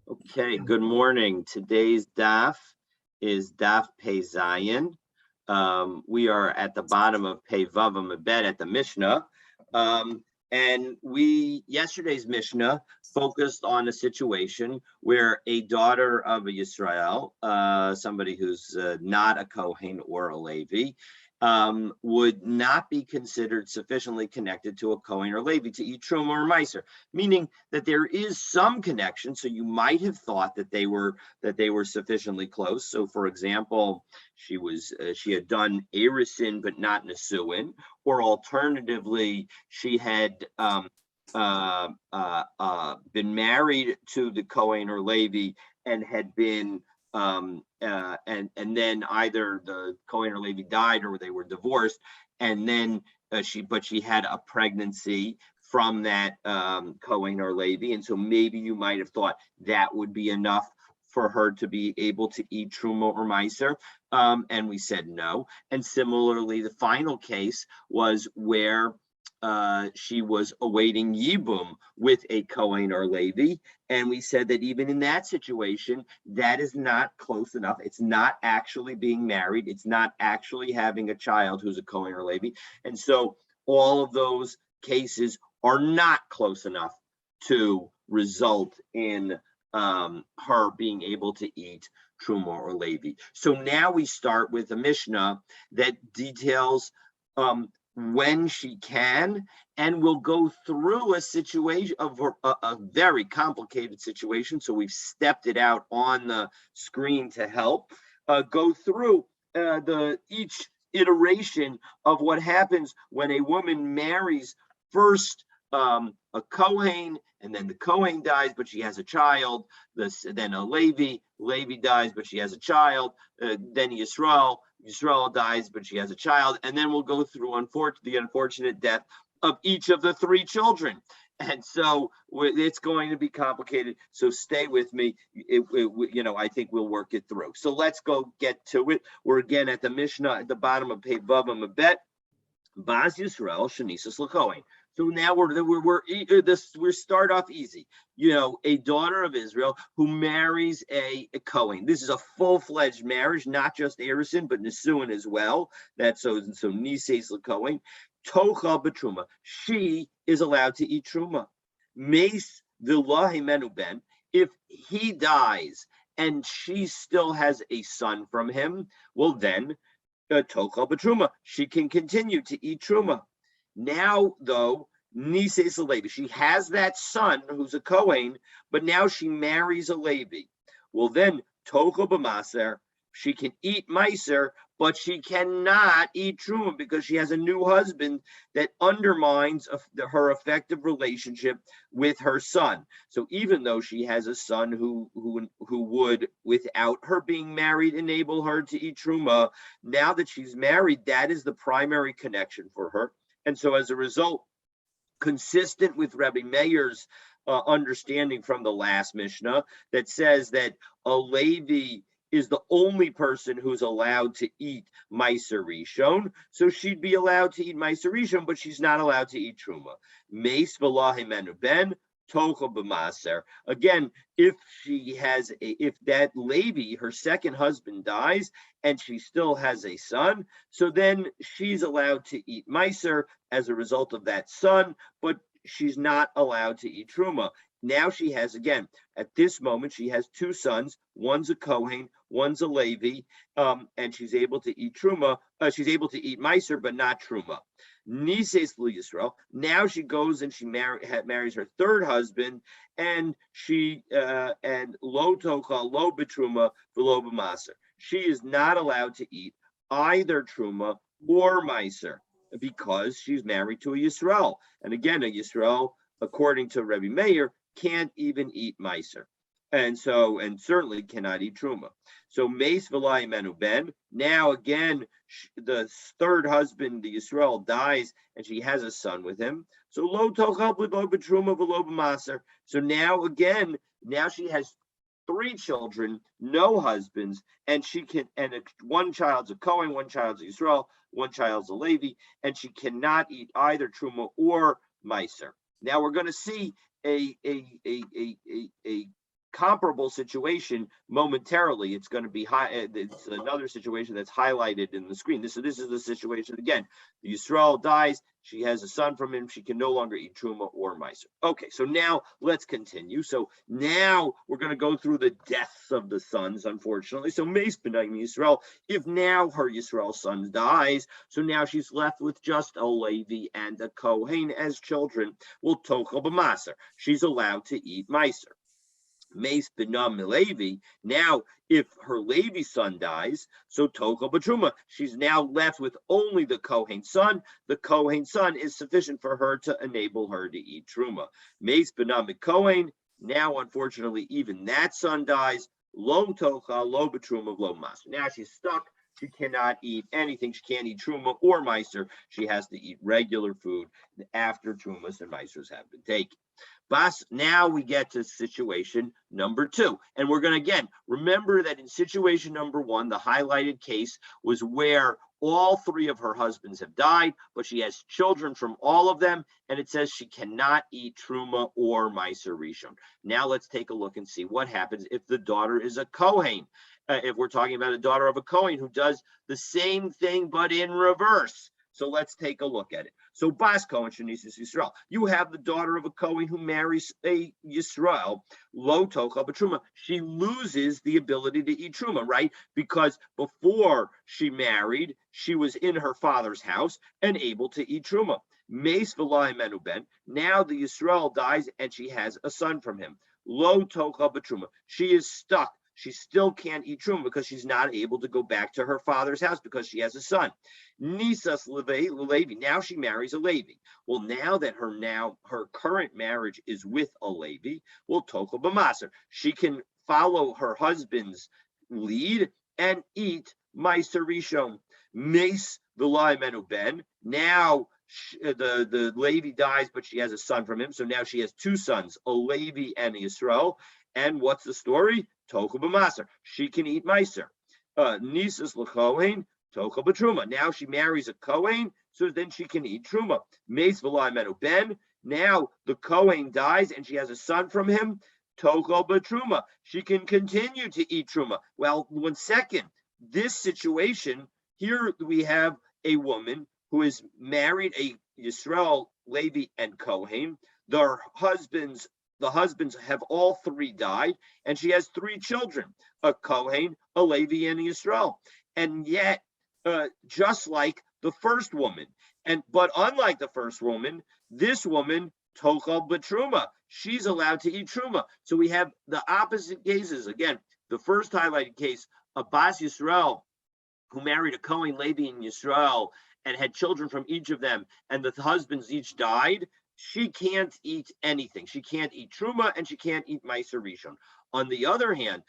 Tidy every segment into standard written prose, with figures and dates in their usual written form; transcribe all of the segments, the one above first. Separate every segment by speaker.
Speaker 1: Okay, good morning. Today's daf is daf Pei Zayin. We are at the bottom of Pei Vav Amabed at the Mishnah. And yesterday's Mishnah focused on a situation where a daughter of a Yisrael, somebody who's not a Kohen or a Levi, would not be considered sufficiently connected to a Kohen or Levi to eat Truma or Meiser, meaning that there is some connection. So you might have thought that they were sufficiently close. So, for example, she had done Erisin but not Nesuin, or alternatively, she had been married to the Kohen or Levi and had been and then either the Kohen or Levi died or they were divorced, and then she had a pregnancy from that Kohen or Levi, and so maybe you might have thought that would be enough for her to be able to eat Truma or Meiser, and we said no. And similarly, the final case was where she was awaiting Yibum with a Kohen or Levi, and we said that even in that situation, that is not close enough. It's not actually being married. It's not actually having a child who's a Kohen or Levi, and so all of those cases are not close enough to result in her being able to eat Truma or Levi. So now we start with a Mishnah that details when she can, and we'll go through a situation of a very complicated situation. So we've stepped it out on the screen to help go through each iteration of what happens when a woman marries first a Kohen, and then the Kohen dies, but she has a child. Then a Levi dies, but she has a child. Then Yisrael dies, but she has a child. And then we'll go through the unfortunate death of each of the three children. And so it's going to be complicated. So stay with me. I think we'll work it through. So let's go get to it. We're again at the Mishnah at the bottom of Pei Vav Amabet. Bas Yisrael Shanisus LaKohen. So now we start off easy. A daughter of Israel who marries a Kohen. This is a full-fledged marriage, not just Erisin, but Nesuin as well. That's so Nises LaKohen. Tocha B'Truma. She is allowed to eat Truma. Meis V'Lahi Menu Ben. If he dies and she still has a son from him, well then, Tocha B'Truma. She can continue to eat Truma. Now, though, Nises a Levi. She has that son who's a Kohen, but now she marries a Levi. Well, then, Tocha B'Maser, she can eat Meiser, but she cannot eat Truma because she has a new husband that undermines her effective relationship with her son. So even though she has a son who would, without her being married, enable her to eat Truma, now that she's married, that is the primary connection for her. And so as a result, consistent with Rabbi Meir's understanding from the last Mishnah that says that a Levi is the only person who's allowed to eat Meiser Rishon, so she'd be allowed to eat Meiser Rishon, but she's not allowed to eat Truma. Meis v'lahi menu ben, Tocha b'maser. Again, if that Levi, her second husband, dies and she still has a son, so then she's allowed to eat Meiser as a result of that son, but she's not allowed to eat Truma. Now she has, again, at this moment, she has two sons. One's a Kohen, one's a Levi, and she's able to eat Truma. She's able to eat Meiser, but not Truma. Nises Yisrael. Now she goes and she marries her third husband, and she and lo tocha lo betruma v'lo b'maser. She is not allowed to eat either Truma or Meiser because she's married to a Yisrael. And again, a Yisrael, according to Rabbi Meir, can't even eat Meiser. And certainly cannot eat Truma. So Meis v'lai menu ben. Now again, the third husband, the Yisrael, dies, and she has a son with him. So lo tochal lo b'truma v'lo b'maser. So now she has three children, no husbands, and one child's a Kohen, one child's a Yisrael, one child's a Levi, and she cannot eat either Truma or Meiser. Now we're going to see a comparable situation momentarily. It's going to be high. It's another situation that's highlighted in the screen. This is the situation again. The Yisrael dies. She has a son from him. She can no longer eat truma or meiser. Okay, so now let's continue. So now we're going to go through the deaths of the sons, unfortunately. So Meis b'nai Yisrael, if now her Yisrael son dies, so now she's left with just a Levi and a Kohen as children. Will tochel b'maser. She's allowed to eat meiser. Meis b'nam Levi. Now, if her Levi son dies, so tochel b'truma, she's now left with only the Kohen son. The Kohen son is sufficient for her to enable her to eat truma. Meis b'nam Kohen. Now, unfortunately, even that son dies. Lo tochel, lo b'truma, lo maser. Now she's stuck. She cannot eat anything. She can't eat truma or meiser. She has to eat regular food after trumas and meisers have been taken. Bas, now we get to situation number 2. And we're going to, again, remember that in situation number 1, the highlighted case was where all 3 of her husbands have died, but she has children from all of them, and it says she cannot eat truma or meiser rishon. Now let's take a look and see what happens if the daughter is a Kohen. If we're talking about a daughter of a Kohen who does the same thing but in reverse. So let's take a look at it. So Bas Kohen Shanisis Yisrael. You have the daughter of a Kohen who marries a Yisrael, Lo Tochel B'Truma. She loses the ability to eat Truma, right? Because before she married, she was in her father's house and able to eat Truma. Meis V'Lai Menu Ben. Now the Yisrael dies and she has a son from him. Lo Tochel B'Truma. She is stuck. She still can't eat truma because she's not able to go back to her father's house because she has a son. Nisas Levi. Now she marries a Levi. Well, now that her current marriage is with a Levi, well, tochel b'maser. She can follow her husband's lead and eat meiser rishon. Meis v'lai menu ben. Now the Levi dies, but she has a son from him. So now she has 2 sons, a Levi and a Yisrael. And what's the story? Tochel b'maser. She can eat meiser. Nisas l'kohen, tochel b'truma. Now she marries a Kohen, so then she can eat truma. Meis v'lai menu ben. Now the Kohen dies and she has a son from him. Tochel b'truma. She can continue to eat truma. Well, 1 second. This situation here, we have a woman who is married, a Yisrael, Levi, and Kohen. The husbands have all 3 died, and she has 3 children, a Kohen, a Levi, and a Yisrael. And yet, just like the first woman, but unlike the first woman, this woman, tochel b'truma, she's allowed to eat truma. So we have the opposite cases. Again, the first highlighted case, a Bas Yisrael, who married a Kohen, Levi, and Yisrael, and had children from each of them, and the husbands each died. She can't eat anything. She can't eat truma and she can't eat meiser rishon. On the other hand,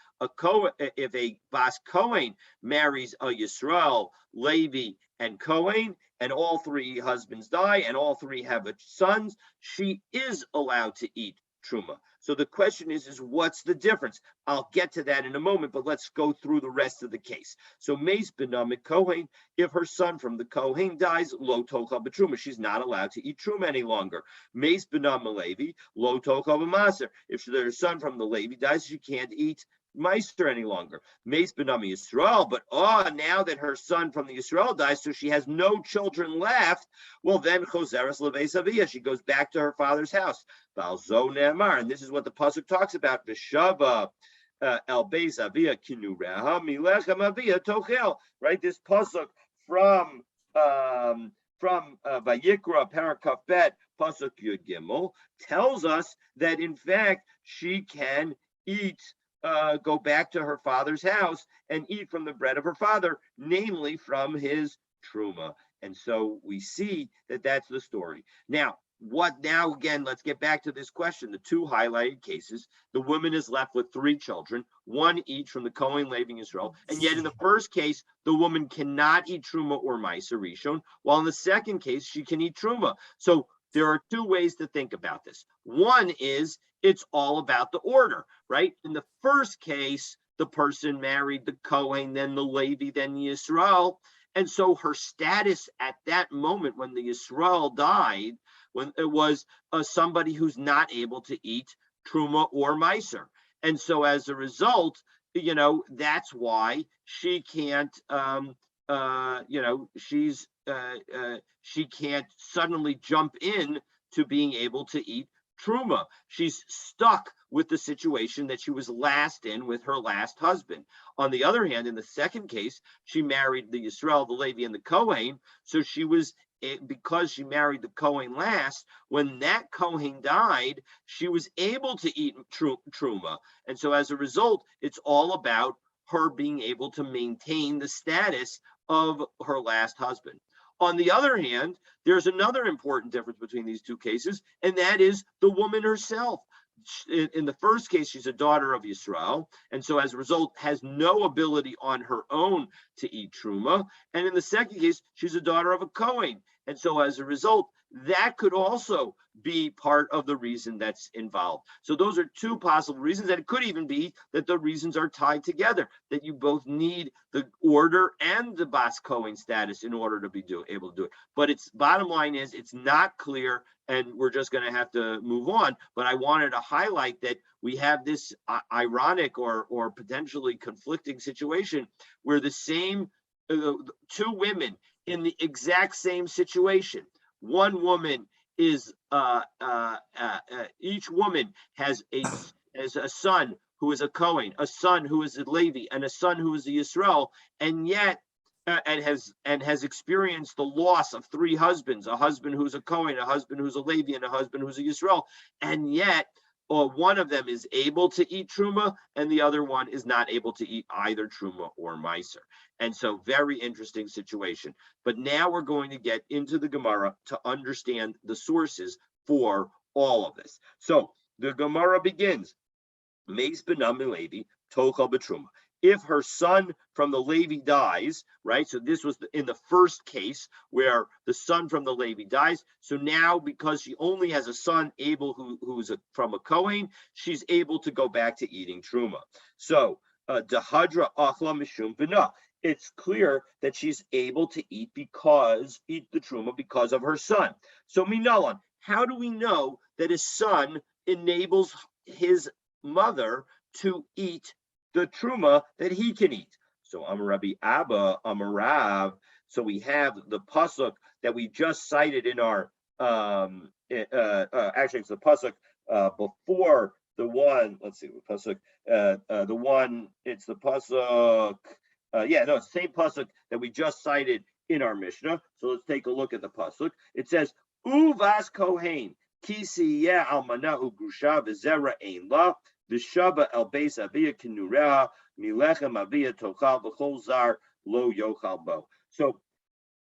Speaker 1: if a Bas Kohen marries a Yisrael, Levi, and Kohen, and all 3 husbands die and all 3 have sons, she is allowed to eat truma. So the question is what's the difference? I'll get to that in a moment, but let's go through the rest of the case. So Meis b'nam Kohen, if her son from the Kohen dies, lo tochel b'truma, she's not allowed to eat truma any longer. Meis b'nam Levi, lo tochel b'maser. If her son from the Levi dies, she can't eat meiser any longer. Meis b'nam Yisrael, but now that her son from the Yisrael dies, so she has no children left, well then choseres lebeis avia, she goes back to her father's house. Balzo ne'amar, and this is what the pasuk talks about. V'shava el beis avia kinureha milechem avia tochel. Right, this pasuk from Vayikra Parakaf Bet pasuk Yud Gimel tells us that in fact she can eat. Go back to her father's house and eat from the bread of her father, namely from his truma. And so we see that that's the story. Now, again, let's get back to this question. The 2 highlighted cases, the woman is left with 3 children, 1 each from the Kohen, Levi, and Israel. And yet in the first case, the woman cannot eat truma or meiser rishon, while in the second case, she can eat truma. So there are 2 ways to think about this. One is it's all about the order, right? In the first case, the person married the Kohen, then the Levi, then the Yisrael. And so her status at that moment when the Yisrael died, when it was somebody who's not able to eat truma or meiser. And so as a result, that's why she can't, she can't suddenly jump in to being able to eat truma. She's stuck with the situation that she was last in with her last husband. On the other hand, in the second case, she married the Yisrael, the Levi, and the Kohen. So she was, because she married the Kohen last, when that Kohen died, she was able to eat truma. And so as a result, it's all about her being able to maintain the status of her last husband. On the other hand, there's another important difference between these two cases, and that is the woman herself. In the first case, she's a daughter of Yisrael, and so as a result has no ability on her own to eat truma. And in the second case, she's a daughter of a Kohen, and so as a result, that could also be part of the reason that's involved. So those are two possible reasons, and it could even be that the reasons are tied together, that you both need the order and the Bas Kohen status in order to be able to do it. But it's bottom line is it's not clear, and we're just going to have to move on. But I wanted to highlight that we have this ironic or potentially conflicting situation where the same two women in the exact same situation. One woman is each woman has a son who is a Kohen, a son who is a Levi, and a son who is a Yisrael, and yet and has experienced the loss of three husbands: a husband who's a Kohen, a husband who's a Levi, and a husband who's a Yisrael, and yet one of them is able to eat truma, and the other one is not able to eat either truma or meiser. And so, very interesting situation. But now we're going to get into the Gemara to understand the sources for all of this. So the Gemara begins, Meis benam Levi tochal betruma. If her son from the Levi dies, right? So this was in the first case where the son from the Levi dies. So now, because she only has a son, Abel, who's from a Kohen, she's able to go back to eating truma. So dehadra achla mishum bina. It's clear that she's able to eat the truma because of her son. So minalan, how do we know that his son enables his mother to eat the truma that he can eat? So Amar Rabbi Abba, Amar Rav. So we have the pasuk that we just cited in our actually it's the pasuk before the one. Let's see, the pasuk the one. It's the pasuk. It's the same pasuk that we just cited in our Mishnah. So let's take a look at the pasuk. It says, "Uvas kohen kisiyeh almana ugrusha v'zera ein la v'shaba el beis avia kinurah milechem avia tochal v'chol zar lo yochal bo." So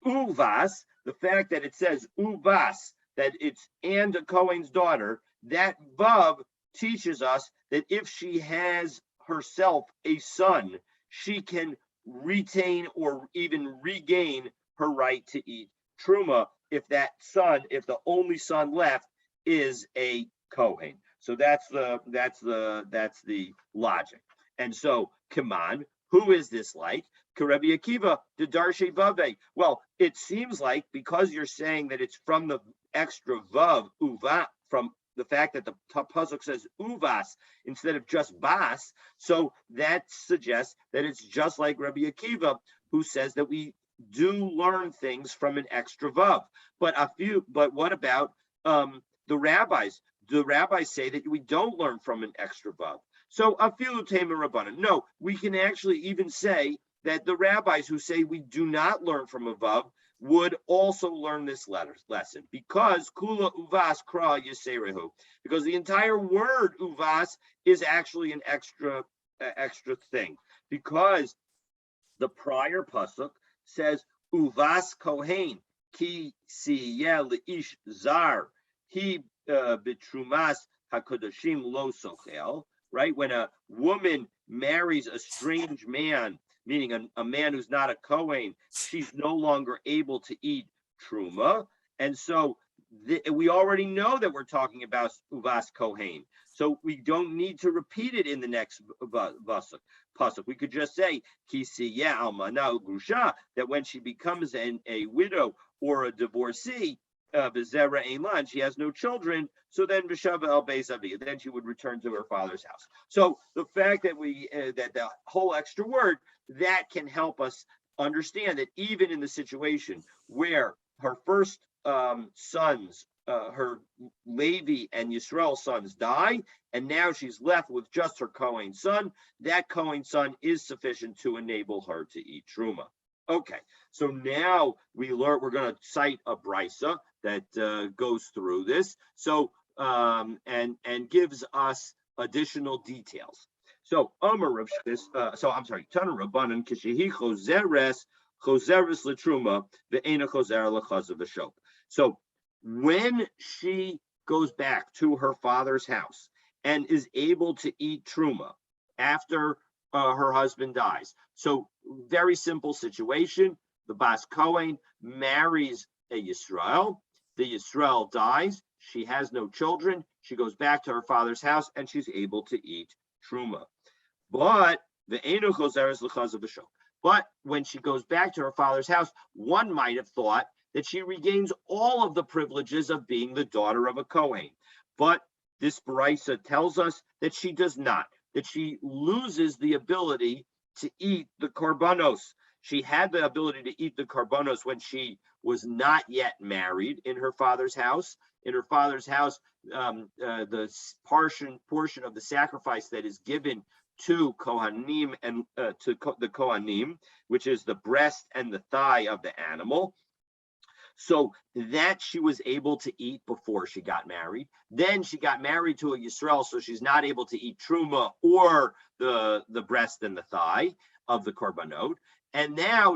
Speaker 1: uvas, the fact that it says uvas, that it's and a Kohen's daughter, that vav teaches us that if she has herself a son, she can retain or even regain her right to eat truma if that son, if the only son left is a Kohen. So that's the logic. And so Kaman, who is this like? Rabbi Akiva, the Darshe Vave. Well, it seems like because you're saying that it's from the extra vav uva, from the fact that the pasuk says uvas instead of just bas, so that suggests that it's just like Rabbi Akiva, who says that we do learn things from an extra vav. But what about the rabbis? The rabbis say that we don't learn from an extra vav. So afilu tema rabbanan. No, we can actually even say that the rabbis who say we do not learn from a vav would also learn this lesson, because kula uvas kra yiserehu, because the entire word uvas is actually an extra thing, because the prior pasuk says uvas kohen ki siyeh leish zar he bitrumas hakodashim lo sochel, right? When a woman marries a strange man, meaning a man who's not a Kohen, she's no longer able to eat truma. And so we already know that we're talking about uvas kohen. So we don't need to repeat it in the next pasuk. We could just say, kisiyeh almana ugrusha, that when she becomes a widow or a divorcee, V'zera Eilan, she has no children, so then V'shava El Beis Aviyah, then she would return to her father's house. So the fact that that the whole extra word, that can help us understand that even in the situation where her first sons, her Levi and Yisrael sons die, and now she's left with just her Kohen son, that Kohen son is sufficient to enable her to eat Truma. Okay, so now we're going to cite a brisa that goes through this, so and gives us additional details. So Amar Rav Tana Rabbanan Kishehi Choseres Latruma ve'ena Choser Lachazav V'Shop. So when she goes back to her father's house and is able to eat Truma after her husband dies. So very simple situation. The Bas Kohen marries a Yisrael. The Yisrael dies. She has no children. She goes back to her father's house and she's able to eat Truma. But when she goes back to her father's house, one might have thought that she regains all of the privileges of being the daughter of a Kohen. But this Baraisa tells us that she does not, that she loses the ability to eat the korbanos. She had the ability to eat the korbanos when she was not yet married in her father's house. In her father's house, the portion of the sacrifice that is given to Kohanim and the Kohanim, which is the breast and the thigh of the animal. So that she was able to eat before she got married. Then she got married to a Yisrael, so she's not able to eat Truma or the breast and the thigh of the korbanot. And now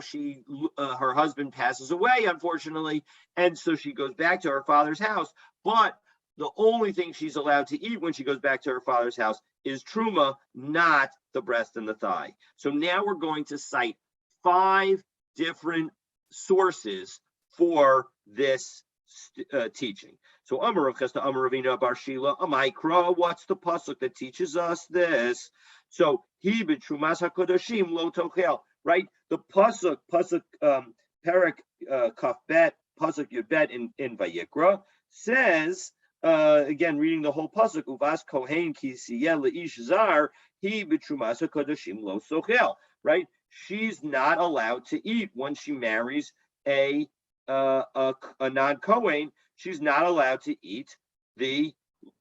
Speaker 1: her husband passes away, unfortunately, and so she goes back to her father's house. But the only thing she's allowed to eat when she goes back to her father's house is Truma, not the breast and the thigh. So now we're going to cite 5 different sources for this teaching. So Amar Rav Chesda, Amar Ravina Bar Shila, Amaikra, what's the pasuk that teaches us this? So he b'trumas hakodashim lo tochel, right? The pasuk Perek Kafbet, pasuk Yudbet in Vayikra says, again reading the whole pasuk, Uvas Kohen ki siyeh leish zar, he b'trumas hakodashim lo sochel, right? She's not allowed to eat when she marries a non-Kohen. She's not allowed to eat the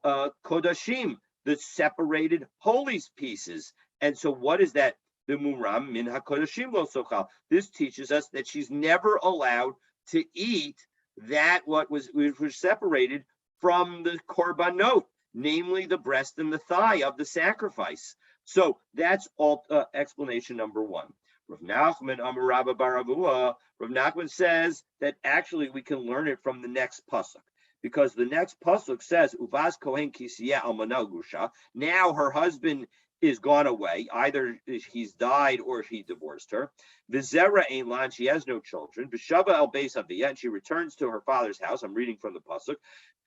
Speaker 1: kodashim, the separated holy pieces. And so what is that? The muram min hakodashim lo sochal. This teaches us that she's never allowed to eat that which was separated from the korbanot, namely the breast and the thigh of the sacrifice. So that's all explanation number 1. Rav Nachman Amar Rabba bar Avua, Rav Nachman says that actually we can learn it from the next pasuk, because the next pasuk says Uvas Kohen Kisiyah Almana Gusha. Now her husband is gone away, either he's died or he divorced her. V'zera Einlan, she has no children. V'shava El Beis Aviyah, and she returns to her father's house. I'm reading from the pasuk.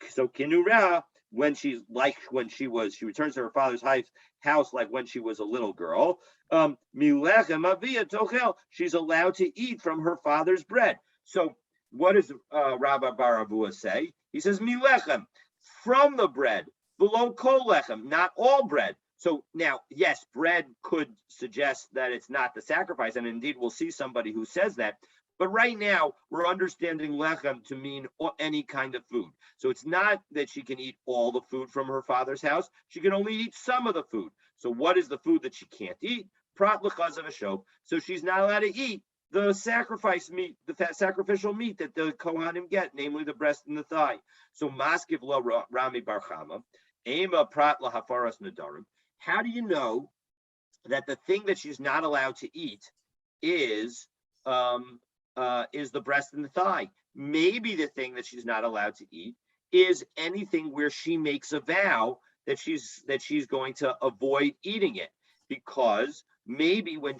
Speaker 1: So Kinura, she returns to her father's house like when she was a little girl. Milechem Aviyah Tochel, she's allowed to eat from her father's bread. So what does Rabbi Bar Avua say? He says Milechem, from the bread, below kol lechem, not all bread. So now, yes, bread could suggest that it's not the sacrifice, and indeed we'll see somebody who says that. But right now, we're understanding lechem to mean any kind of food. So it's not that she can eat all the food from her father's house. She can only eat some of the food. So what is the food that she can't eat? Prat l'chazav v'shop. So she's not allowed to eat the sacrifice meat, the sacrificial meat that the Kohanim get, namely the breast and the thigh. So maskiv lo Rami bar Chama, ema prat lahafaras nadarim. How do you know that the thing that she's not allowed to eat is the breast and the thigh? Maybe the thing that she's not allowed to eat is anything where she makes a vow that she's going to avoid eating it, because maybe when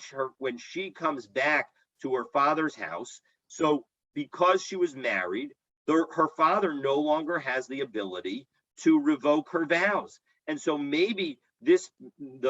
Speaker 1: she comes back to her father's house, so because she was married, her father no longer has the ability to revoke her vows, and so maybe the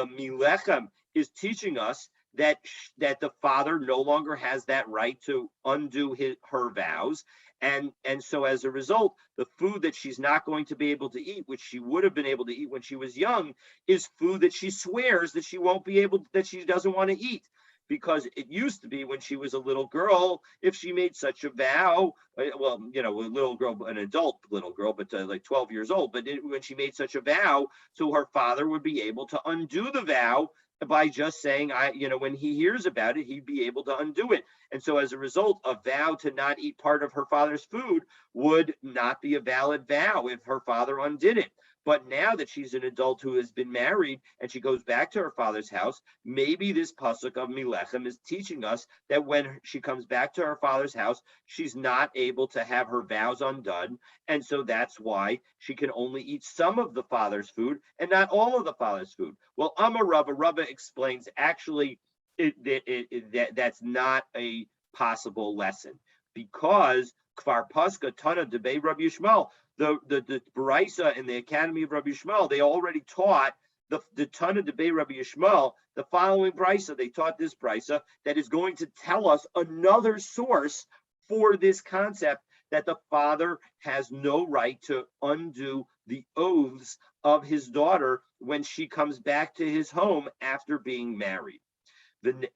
Speaker 1: Milechem is teaching us that the father no longer has that right to undo her vows, And so as a result, the food that she's not going to be able to eat, which she would have been able to eat when she was young, is food that she swears that she won't be able, that she doesn't want to eat. Because it used to be when she was a little girl, if she made such a vow, well, a little girl, an adult little girl, but like 12 years old, but when she made such a vow, so her father would be able to undo the vow by just saying, when he hears about it, he'd be able to undo it. And so as a result, a vow to not eat part of her father's food would not be a valid vow if her father undid it. But now that she's an adult who has been married and she goes back to her father's house, maybe this pasuk of Milechem is teaching us that when she comes back to her father's house, she's not able to have her vows undone. And so that's why she can only eat some of the father's food and not all of the father's food. Well, Amar Rabba explains actually that's not a possible lesson, because Kfar Paska Tana Debei Rabbi Yishmael, the Baraisa in the Academy of Rabbi Yishmael, they already taught the Tana Debei Rabbi Yishmael, the following Baraisa. They taught this Baraisa that is going to tell us another source for this concept that the father has no right to undo the oaths of his daughter when she comes back to his home after being married.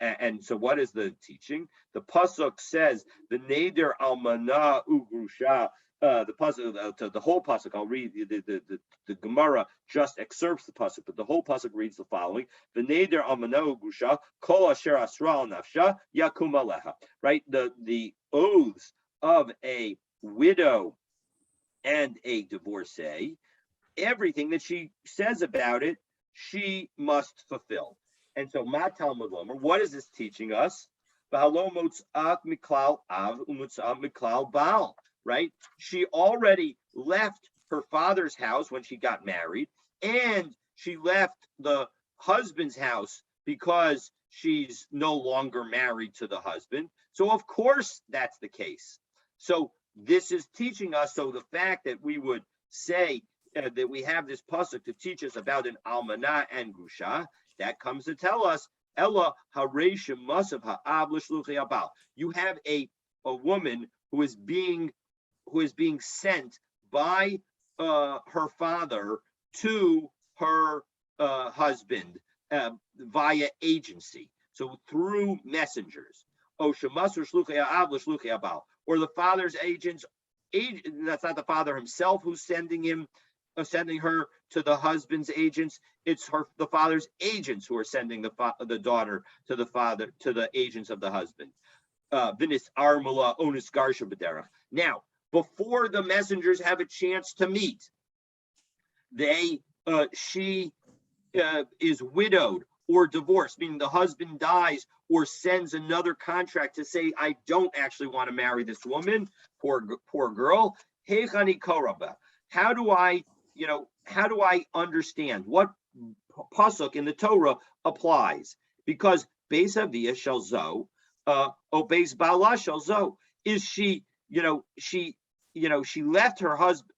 Speaker 1: And so what is the teaching? The pasuk says, the neder almana ugrusha. The pasuk, the whole pasuk. I'll read the Gemara just excerpts the pasuk, but the whole pasuk reads the following: the neder almana ugrusha kol asher asra al nafsha yakum aleha. Right, the oaths of a widow and a divorcee, everything that she says about it, she must fulfill. And so, what is this teaching us? Right? She already left her father's house when she got married, and she left the husband's house because she's no longer married to the husband. So, of course, that's the case. So, this is teaching us. So, the fact that we would say that we have this pasuk to teach us about an almanah and grusha, that comes to tell us, Ella hareshim masav ha'av l'shluchei habal. You have a woman who is being sent by her father to her husband via agency, so through messengers. Or the father's agents. That's not the father himself who's sending her to the husband's agents. It's the father's agents who are sending the daughter to the father, to the agents of the husband. Now, before the messengers have a chance to meet, she is widowed or divorced, meaning the husband dies or sends another contract to say, I don't actually want to marry this woman, poor girl. How do I understand what pasuk in the Torah applies? Because Beis Avia shel zo, Beis Bala shel zo, is she left her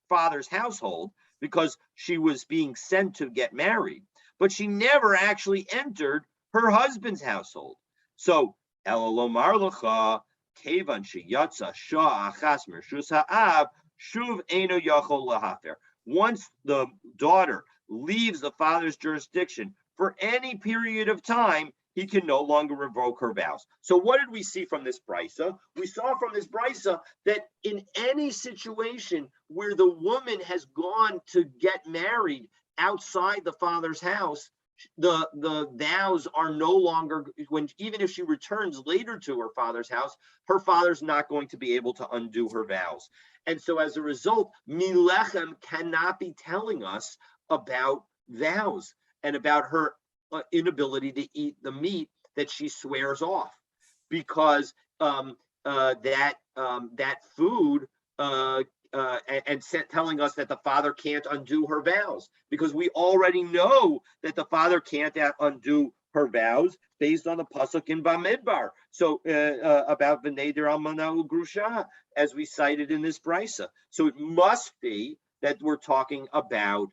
Speaker 1: father's household because she was being sent to get married, but she never actually entered her husband's household. So, Elalomar lecha, kevan sheyatza shah achas mershus ha'av, shuv eino yachol lahafer. Once the daughter leaves the father's jurisdiction for any period of time, he can no longer revoke her vows. So what did we see from this brisa? We saw from this brisa that in any situation where the woman has gone to get married outside the father's house, the vows are no longer, even if she returns later to her father's house, her father's not going to be able to undo her vows. And so as a result, Milechem cannot be telling us about vows and about her inability to eat the meat that she swears off, because that food and telling us that the father can't undo her vows, because we already know that the father can't undo her vows based on the pasuk in Bamidbar. So about v'neder almana ugrusha, as we cited in this brisa. So it must be that we're talking about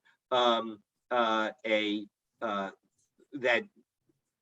Speaker 1: that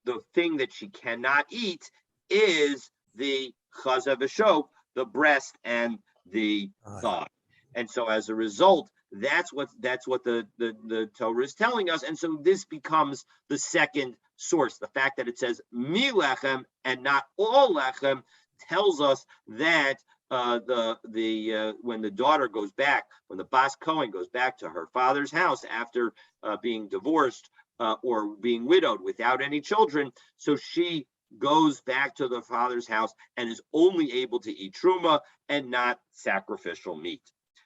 Speaker 1: the thing that she cannot eat is the chazav v'shok, the breast and the thigh. And so as a result, that's what the Torah is telling us. And so this becomes the second source. The fact that it says mi lechem and not all lechem tells us that when the daughter goes back, when the Bas Kohen goes back to her father's house after being divorced or being widowed without any children, so she goes back to the father's house and is only able to eat truma and not sacrificial meat.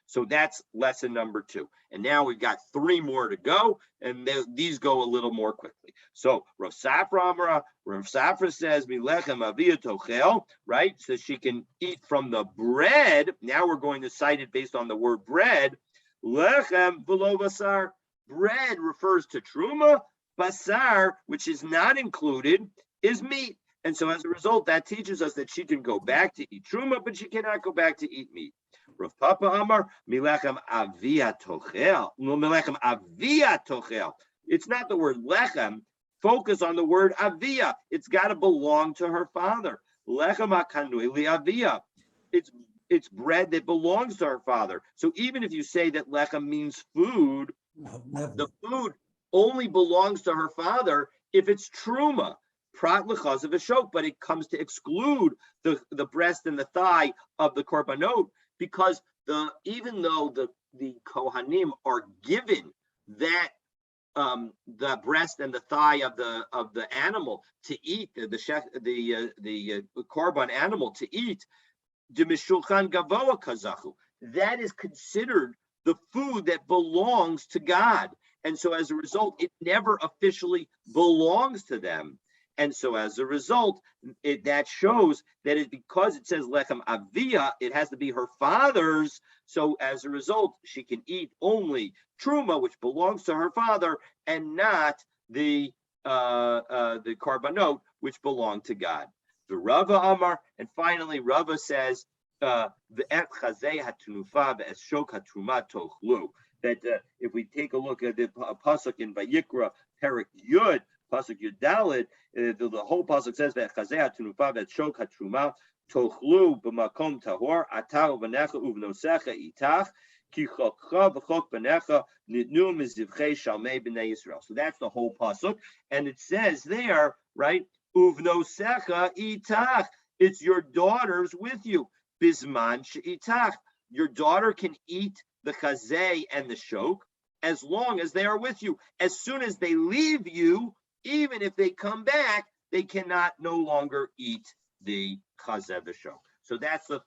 Speaker 1: So that's lesson number 2. And now we've got 3 more to go, and these go a little more quickly. So Rav Safra says, Milechem avia tochel, right? So she can eat from the bread. Now we're going to cite it based on the word bread. Lechem v'lo basar. Bread refers to truma. Basar, which is not included, is meat. And so as a result, that teaches us that she can go back to eat truma, but she cannot go back to eat meat. Rav Papa Amar, Milechem avia tochel. Milechem avia tochel. It's not the word lechem. Focus on the word avia. It's got to belong to her father. Lechem hakanui li avia. It's bread that belongs to her father. So even if you say that lechem means food, the food only belongs to her father if it's truma. Prat l'chaz of a shok, but it comes to exclude the breast and the thigh of the korbanot, because even though the Kohanim are given that the breast and the thigh of the animal to eat, the korban animal to eat, demishulchan gavoa kazachu, that is considered the food that belongs to God, and so as a result, it never officially belongs to them. And so as a result, that shows that because it says lechem avia, it has to be her father's. So as a result, she can eat only truma, which belongs to her father, and not the korbanot, which belong to God. The Rava Amar, and finally Rava says the et chazei hatunufa ve'es shok hatruma tochlu. That if we take a look at the pasuk in Vayikra Perik Yud, pasuk Yud Daled, the whole pasuk says that chazei hatunufa ve'es shok hatruma tochlu b'makom tahor atah u'banecha u'vnosecha itach ki chokcha v'chok banecha nitnu mizivchei shalmei b'nei Yisrael. So that's the whole pasuk, and it says there, right, uvnosecha itach. It's your daughters with you. Bisman she'itach. Your daughter can eat the chazei and the shok as long as they are with you. As soon as they leave you, even if they come back, they cannot no longer eat the chazei the shok. So that's the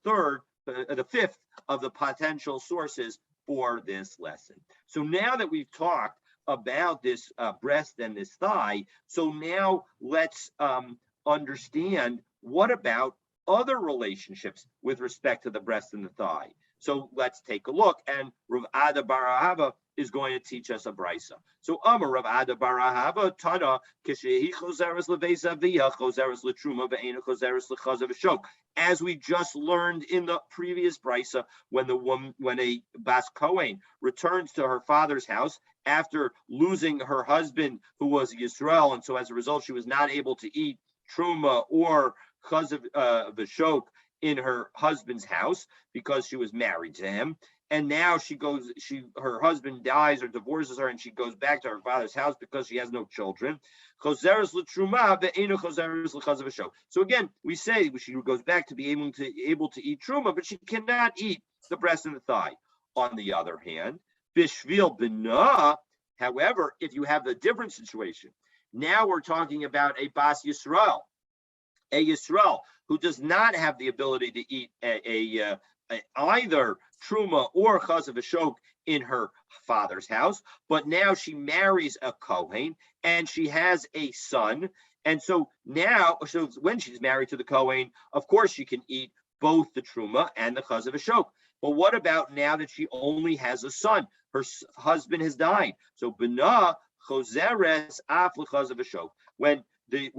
Speaker 1: fifth of the potential sources for this lesson. So now that we've talked about this breast and this thigh, so now let's understand what about other relationships with respect to the breast and the thigh. So let's take a look, and Rav Ada bar Ahava is going to teach us a brisa. So Amar Rav Ada bar Ahava Tana Kishehi Choseres Leveis Aviyah Choseres Letruma Ve'ena Choseres Lechazav Shok. As we just learned in the previous brisa, when a Bas Kohen returns to her father's house after losing her husband, who was Yisrael, and so as a result she was not able to eat truma or chazav v'shok in her husband's house because she was married to him, and now her husband dies or divorces her, and she goes back to her father's house because she has no children. So again, we say she goes back to be able to eat truma, but she cannot eat the breast and the thigh. On the other hand, bishvil b'na, however, if you have a different situation, now we're talking about a Bas Yisrael, a Yisrael who does not have the ability to eat either truma or chazav v'shok in her father's house, but now she marries a Kohen and she has a son, and so when she's married to the Kohen, of course she can eat both the truma and the chazav v'shok. But what about now that she only has a son? Her husband has died. So b'na choseres af l'chazav v'shok. When the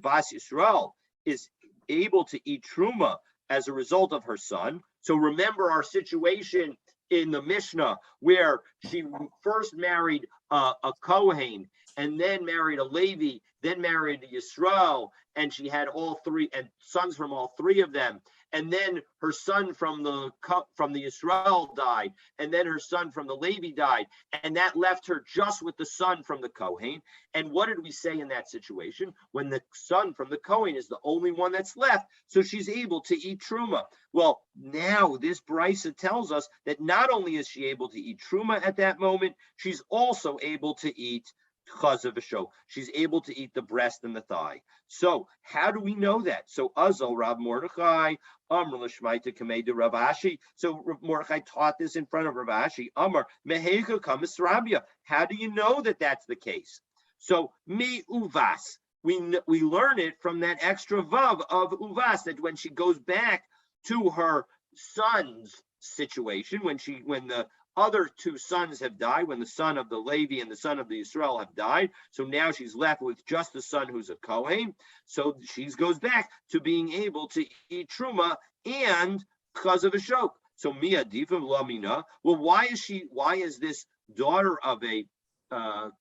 Speaker 1: Bas Yisrael is able to eat truma as a result of her son. So remember our situation in the Mishnah where she first married a Kohen and then married a Levi, then married a Yisrael, and she had all three and sons from all three of them. and then her son from the Israel died, and then her son from the Levi died, and that left her just with the son from the Kohen. And what did we say in that situation? When the son from the Kohen is the only one that's left, so she's able to eat truma. Well, now this brisa tells us that not only is she able to eat truma at that moment, she's also able to eat chazav v'shok. She's able to eat the breast and the thigh. So how do we know that? So Azal Rav Mordechai Amr l'shmaita kamei Rav Ashi. So Mordechai taught this in front of Rav Ashi. Amr meheika kamis Rabia. How do you know that that's the case? So mi uvas. We learn it from that extra vav of uvas, that when she goes back to her son's situation, when the other two sons have died, when the son of the Levi and the son of the Israel have died, so now she's left with just the son who's a Kohen. So she goes back to being able to eat truma and chazav v'shok. So mia difim lamina. Well, why is this daughter of a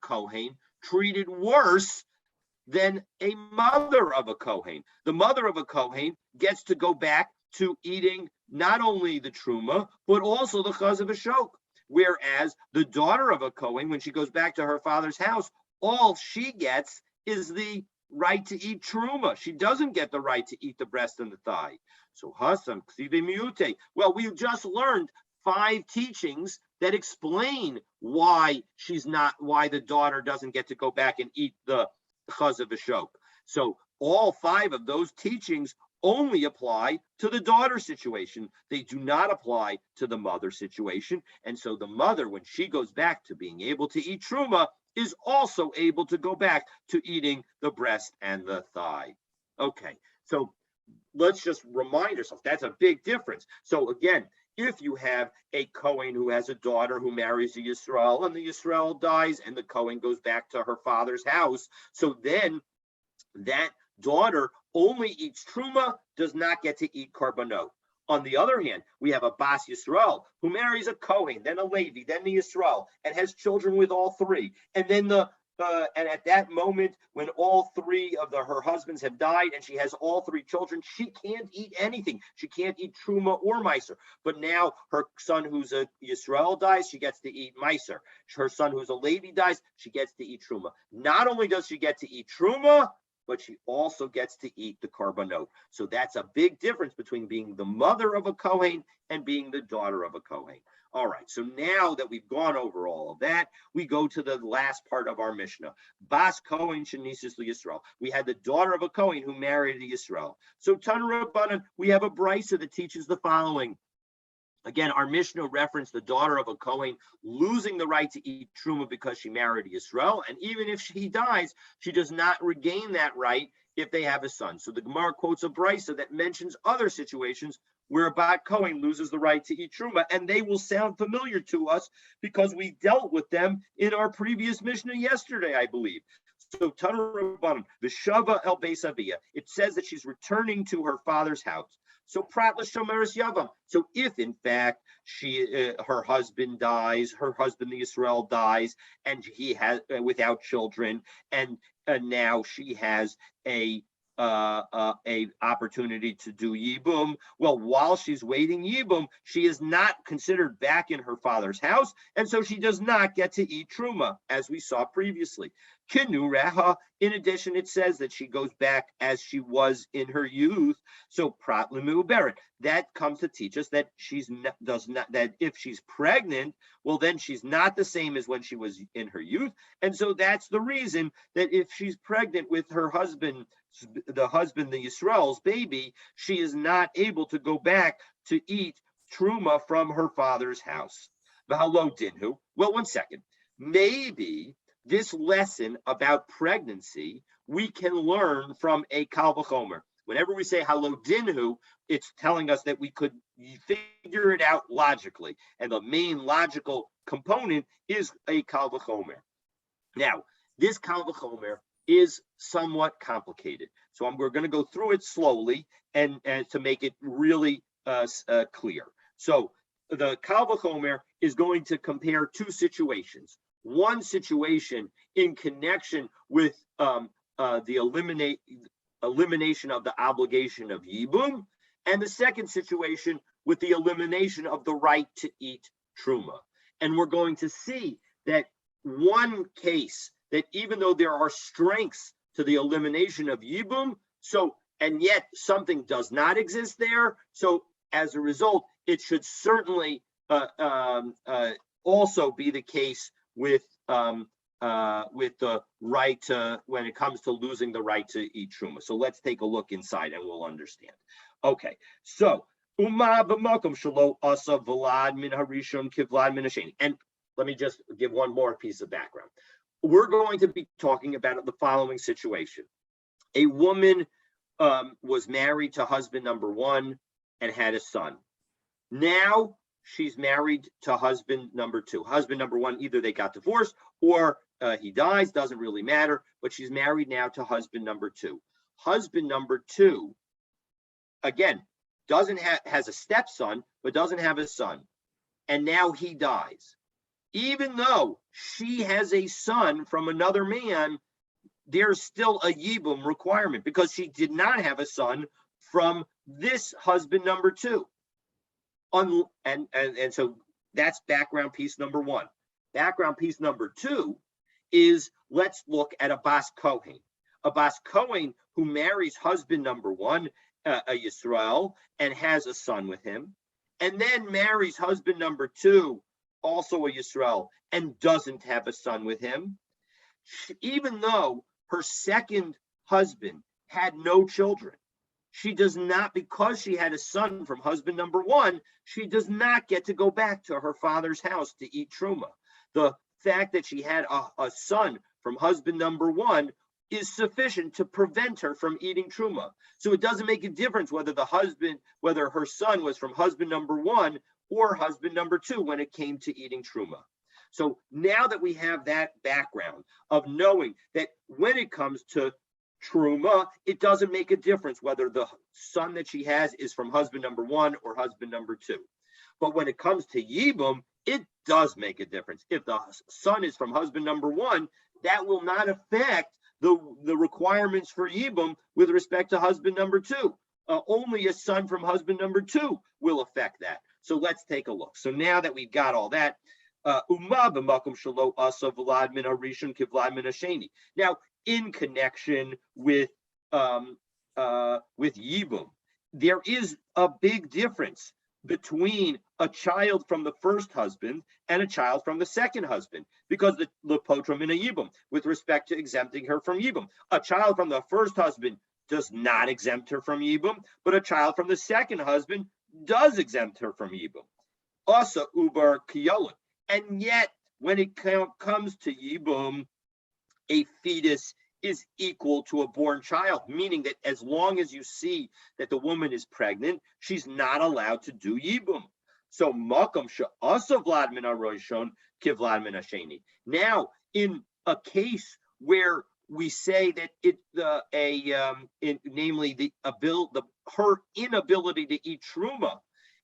Speaker 1: Kohen treated worse than a mother of a Kohen? The mother of a Kohen gets to go back to eating not only the truma, but also the chazav v'shok. Whereas the daughter of a Kohen, when she goes back to her father's house, all she gets is the right to eat truma. She doesn't get the right to eat the breast and the thigh. So Hasam ksive miute. Well, we just learned 5 teachings that explain why the daughter doesn't get to go back and eat the chazav v'shok. So all 5 of those teachings only apply to the daughter situation. They do not apply to the mother situation. And so the mother, when she goes back to being able to eat truma, is also able to go back to eating the breast and the thigh. Okay, so let's just remind ourselves, that's a big difference. So again, if you have a Kohen who has a daughter who marries a Yisrael, and the Yisrael dies and the Kohen goes back to her father's house, so then that daughter only eats truma, does not get to eat korbanot. On the other hand, we have a Bas Yisrael who marries a Kohen, then a Levi, then the Yisrael, and has children with all 3. And then and at that moment, when all 3 of her husbands have died and she has all 3 children, she can't eat anything. She can't eat truma or meiser. But now her son who's a Yisrael dies, she gets to eat meiser. Her son who's a Levi dies, she gets to eat truma. Not only does she get to eat truma, but she also gets to eat the korbanot. So that's a big difference between being the mother of a Kohen and being the daughter of a Kohen. All right, so now that we've gone over all of that, we go to the last part of our Mishnah. Bas Kohen shenisus Yisrael. We had the daughter of a Kohen who married a Yisrael. So Tanu Rabbanan, we have a brisa that teaches the following. Again, our Mishnah referenced the daughter of a Kohen losing the right to eat truma because she married Yisrael, and even if she dies, she does not regain that right if they have a son. So the Gemara quotes a brisa that mentions other situations where a bat Kohen loses the right to eat truma, and they will sound familiar to us because we dealt with them in our previous Mishnah yesterday, I believe. So Tanu Rabbanan, V'shava el Beis Avia. It says that she's returning to her father's house. So Prat l'shomeres Yavam. So if in fact her husband dies, her husband the Yisrael dies, and he has without children, and now she has a opportunity to do yibum. Well, while she's waiting yibum, she is not considered back in her father's house, and so she does not get to eat truma, as we saw previously. Kinu reha. In addition, it says that she goes back as she was in her youth. So prat l'meuberet. That comes to teach us that that if she's pregnant, well, then she's not the same as when she was in her youth, and so that's the reason that if she's pregnant with her husband, the Yisrael's baby, she is not able to go back to eat truma from her father's house. V'halo dinhu. Well, one second. Maybe this lesson about pregnancy we can learn from a kal v'chomer. Whenever we say halo dinhu, it's telling us that we could figure it out logically, and the main logical component is a kal v'chomer. Now, this kal v'chomer is somewhat complicated, so we're going to go through it slowly and to make it really clear. So the kal v'chomer is going to compare 2 situations. One situation in connection with the elimination of the obligation of yibum, and the second situation with the elimination of the right to eat truma. And we're going to see that one case that even though there are strengths to the elimination of yibum, and yet something does not exist there. So as a result, it should certainly also be the case with the right to, when it comes to losing the right to eat truma. So let's take a look inside and we'll understand. Okay, so Uma b'makom shelo asa v'lad min harishon kivlad min hasheni. And let me just give one more piece of background. We're going to be talking about the following situation. A woman was married to husband number one and had a son. Now she's married to husband number two. Husband number one, either they got divorced or he dies, doesn't really matter, but she's married now to husband number two. Husband number two, again, has a stepson, but doesn't have a son. And now he dies. Even though she has a son from another man, there's still a yibum requirement because she did not have a son from this husband number two. And so that's background piece number one. Background piece number two is, let's look at a bas Kohen. A bas Kohen who marries husband number one, a Yisrael, and has a son with him, and then marries husband number two, also a Yisrael, and doesn't have a son with him. Even though her second husband had no children, she does not, because she had a son from husband number one, she does not get to go back to her father's house to eat truma. The fact that she had a son from husband number one is sufficient to prevent her from eating truma. So it doesn't make a difference whether her son was from husband number one or husband number two when it came to eating truma. So now that we have that background of knowing that when it comes to truma, it doesn't make a difference whether the son that she has is from husband number one or husband number two. But when it comes to yibum, it does make a difference. If the son is from husband number one, that will not affect the requirements for yibum with respect to husband number two. Only a son from husband number two will affect that. So let's take a look. So now that we've got all that, Uma b'makom shelo asa v'lad min harishon kivlad min hasheni. Now, in connection with yibum, there is a big difference between a child from the first husband and a child from the second husband, because the potram in a yibum, with respect to exempting her from yibum. A child from the first husband does not exempt her from yibum, but a child from the second husband does exempt her from yibum. Asa ubar kiyolin. And yet, when it comes to yibum, a fetus is equal to a born child, meaning that as long as you see that the woman is pregnant, she's not allowed to do yibum. So makom she'asa vlad min haroshon kivlad min hasheni. Now, in a case where we say that namely her inability to eat truma,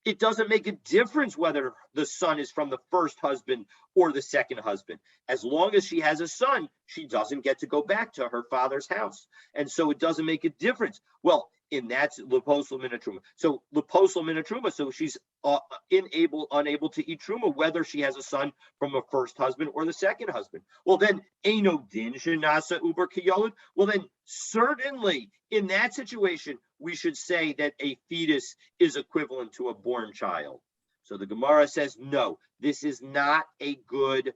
Speaker 1: it doesn't make a difference whether the son is from the first husband or the second husband. As long as she has a son, she doesn't get to go back to her father's house. And so it doesn't make a difference. Well, in that's leposel min truma. So leposel min truma, so she's unable to eat truma, whether she has a son from a first husband or the second husband. Well, then eino din shenasa uber kiyolin. Well, then certainly in that situation, we should say that a fetus is equivalent to a born child. So the Gemara says, no, this is not a good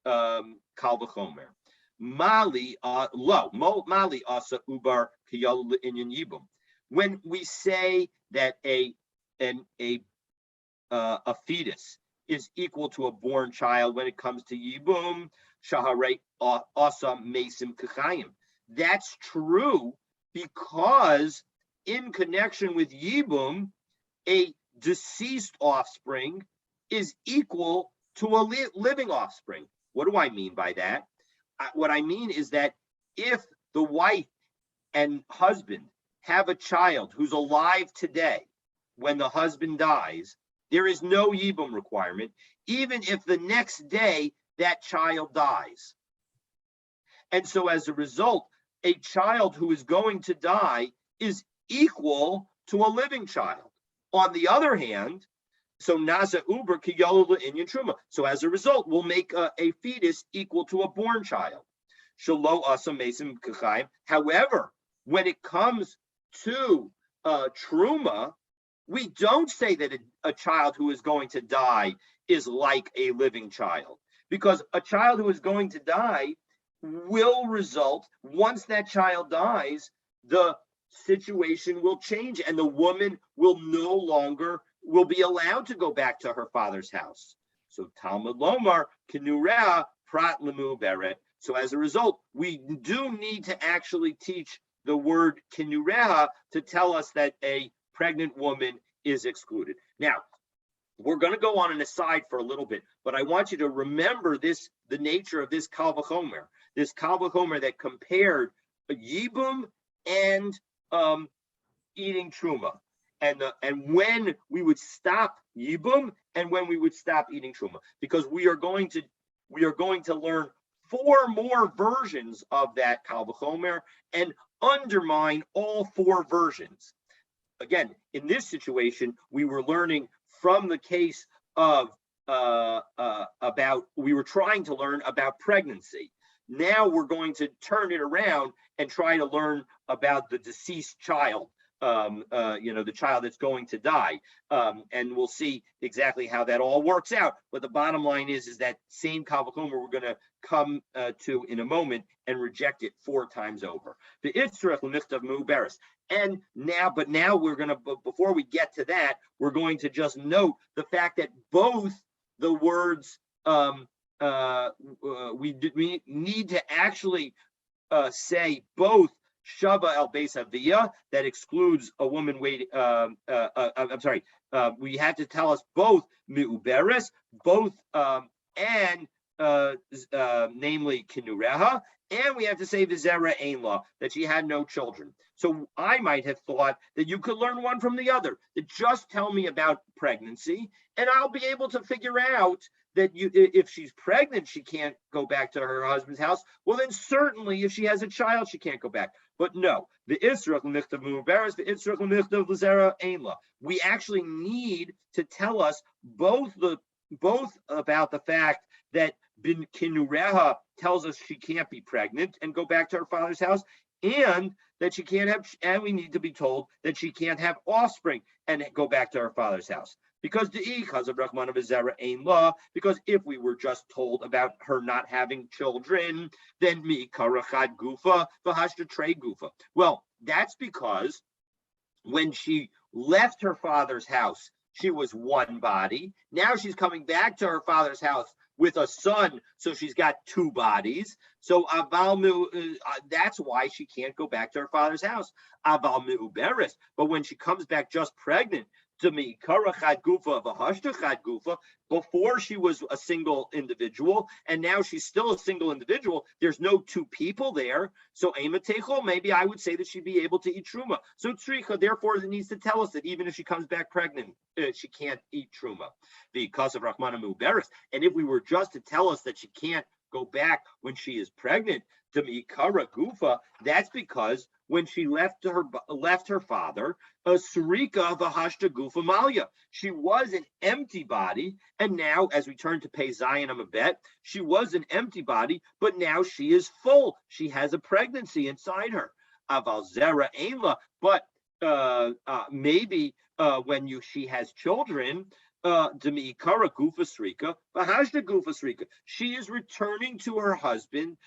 Speaker 1: kal v'chomer. Mali mali asa ubar kiyol inyan yibum. When we say that a fetus is equal to a born child when it comes to yibum, shaharei asa mesim kachayim. That's true because in connection with yibum, a deceased offspring is equal to a living offspring. What do I mean by that? What I mean is that if the wife and husband have a child who's alive today, when the husband dies, there is no yibum requirement, even if the next day that child dies. And so as a result, a child who is going to die is equal to a living child. On the other hand, so nasa uber kiyolula inyan truma. So as a result, we'll make a fetus equal to a born child. Shalo asa mesim kachayim. However, when it comes to truma, we don't say that a child who is going to die is like a living child, because a child who is going to die will result, once that child dies, the situation will change and the woman will no longer will be allowed to go back to her father's house. So Talmud Lomar Kenurea Prat Lemu Beret. So as a result, we do need to actually teach the word Kenurea to tell us that a pregnant woman is excluded. Now, we're going to go on an aside for a little bit, but I want you to remember this, the nature of this Kal V'chomer, that compared Yibum and eating Truma, and when we would stop Yibum and when we would stop eating Truma, because we are going to learn 4 more versions of that Kal V'chomer and undermine all 4 versions. Again, in this situation, we were learning from the case of we were trying to learn about pregnancy. Now we're going to turn it around and try to learn about the deceased child, the child that's going to die. And we'll see exactly how that all works out. But the bottom line is that same Kal V'chomer we're going to come to in a moment and reject it 4 times over. The Itzrach L'Michtav Mu'beres. And now we're going to, before we get to that, we're going to just note the fact that both the words, we need to actually say both Shava El Beis Aviyah, that excludes a woman waiting. We have to tell us both Mi'uberes, both and namely Kinureha, and we have to say Vizera Ein La, that she had no children. So I might have thought that you could learn one from the other. That just tell me about pregnancy, and I'll be able to figure out that if she's pregnant, she can't go back to her husband's house. Well, then certainly if she has a child, she can't go back. But no, the Israel Michtav Mu'beres, the Israel Michtav L'Zera Ein La. We actually need to tell us both about the fact that Bin Kinureha tells us she can't be pregnant and go back to her father's house, and that she can't have, and we need to be told that she can't have offspring and go back to her father's house. Because of Rahman of Zera Ein La, because if we were just told about her not having children, then mi karachad gufa v'hashta trei gufa. Well, that's because when she left her father's house, she was one body. Now she's coming back to her father's house with a son, so she's got 2 bodies. So that's why she can't go back to her father's house. Aval Mi'uberes, but when she comes back just pregnant, to me, Karachad Gufa v'Hashta Gufa, before she was a single individual, and now she's still a single individual, there's no 2 people there. So Eimatechol, maybe I would say that she'd be able to eat Truma. So Tzricha, therefore, it needs to tell us that even if she comes back pregnant, she can't eat Truma. Because of Rahmana Mu'beres. And if we were just to tell us that she can't go back when she is pregnant, to Mikara Gufa, that's because when she left her father, a Surika Vahashta Gufa Malya. She was an empty body, and now, as we turn to Pei Zion Amabet, she was an empty body, but now she is full. She has a pregnancy inside her. Aval Zera Einla, but maybe when she has children, she is returning to her husband,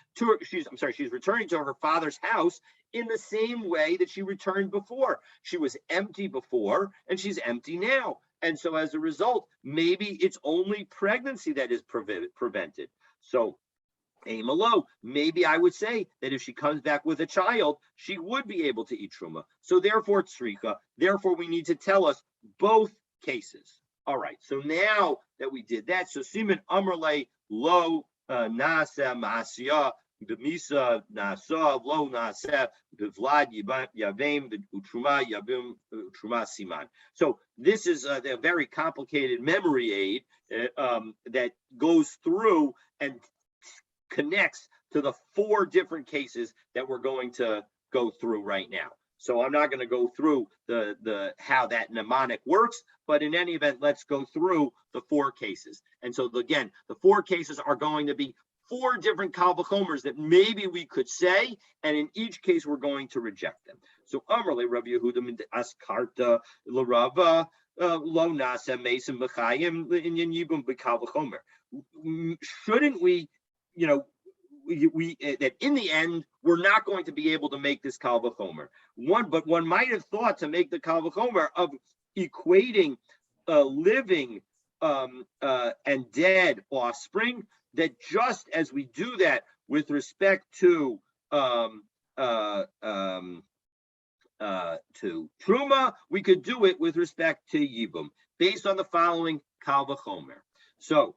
Speaker 1: she's returning to her father's house in the same way that she returned before. She was empty before, and she's empty now. And so as a result, maybe it's only pregnancy that is prevented. So Amalo, maybe I would say that if she comes back with a child, she would be able to eat Truma. So therefore, Tzrika, therefore we need to tell us both cases. All right, so now that we did that, so Siman Amrle Lo Nasa Masya B'Misa Nasa Lo Nasa B'Vlad Yavim Utruma Yavim Utruma Siman. So this is a very complicated memory aid that goes through and connects to the 4 different cases that we're going to go through right now. So I'm not going to go through the how that mnemonic works, but in any event, let's go through the four cases. And so again, the four cases are going to be four different kal v'chomers that maybe we could say, and in each case we're going to reject them. So Amrle Rav Yehuda askarta l'Rava lo nasa mesim b'chayim inyan yibum b'kal v'chomer. Shouldn't we, we that in the end we're not going to be able to make this kal v'chomer. But one might have thought to make the kal v'chomer of equating living and dead offspring, that just as we do that with respect to truma, we could do it with respect to yibum, based on the following kal v'chomer. So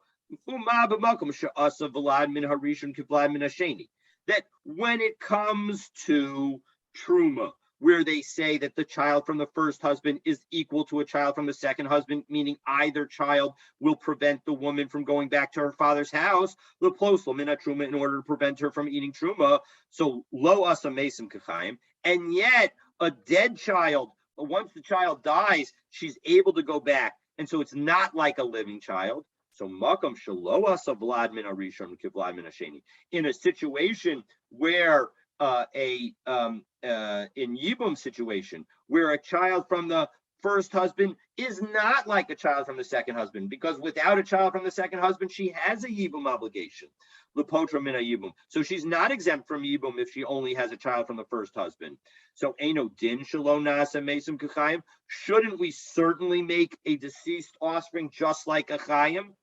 Speaker 1: that when it comes to truma, where they say that the child from the first husband is equal to a child from the second husband, meaning either child will prevent the woman from going back to her father's house, in order to prevent her from eating truma. So lo asa mesim kachayim, and yet a dead child, once the child dies, she's able to go back, and so it's not like a living child. So makam shelo asa vlad min harishon kivlad min hasheni, in a situation where in Yibum situation, where a child from the first husband is not like a child from the second husband, because without a child from the second husband, she has a Yibum obligation. Lepotra min Yibum. So she's not exempt from Yibum if she only has a child from the first husband. So Eino din shalom nasa mesim kachayim. Shouldn't we certainly make a deceased offspring just like a chayim?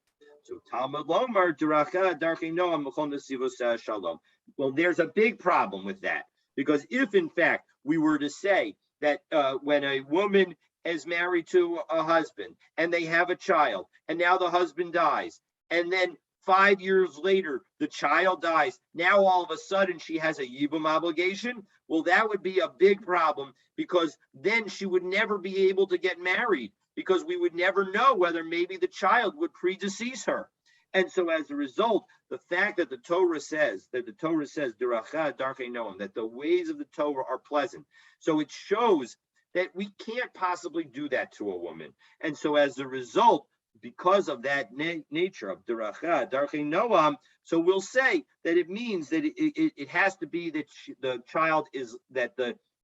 Speaker 1: So Talmud Lomar Daracha Darchei Noam Mechon Nesivos Shalom. Well, there's a big problem with that, because if in fact we were to say that when a woman is married to a husband and they have a child, and now the husband dies, and then 5 years later the child dies, now all of a sudden she has a yibum obligation. Well, that would be a big problem, because then she would never be able to get married, because we would never know whether maybe the child would predecease her. And so as a result, the fact that the Torah says Deracha Darchei Noam, that the ways of the Torah are pleasant, so it shows that we can't possibly do that to a woman. And so as a result, because of that nature of Deracha Darchei Noam, so we'll say that it means that it has to be that the child is,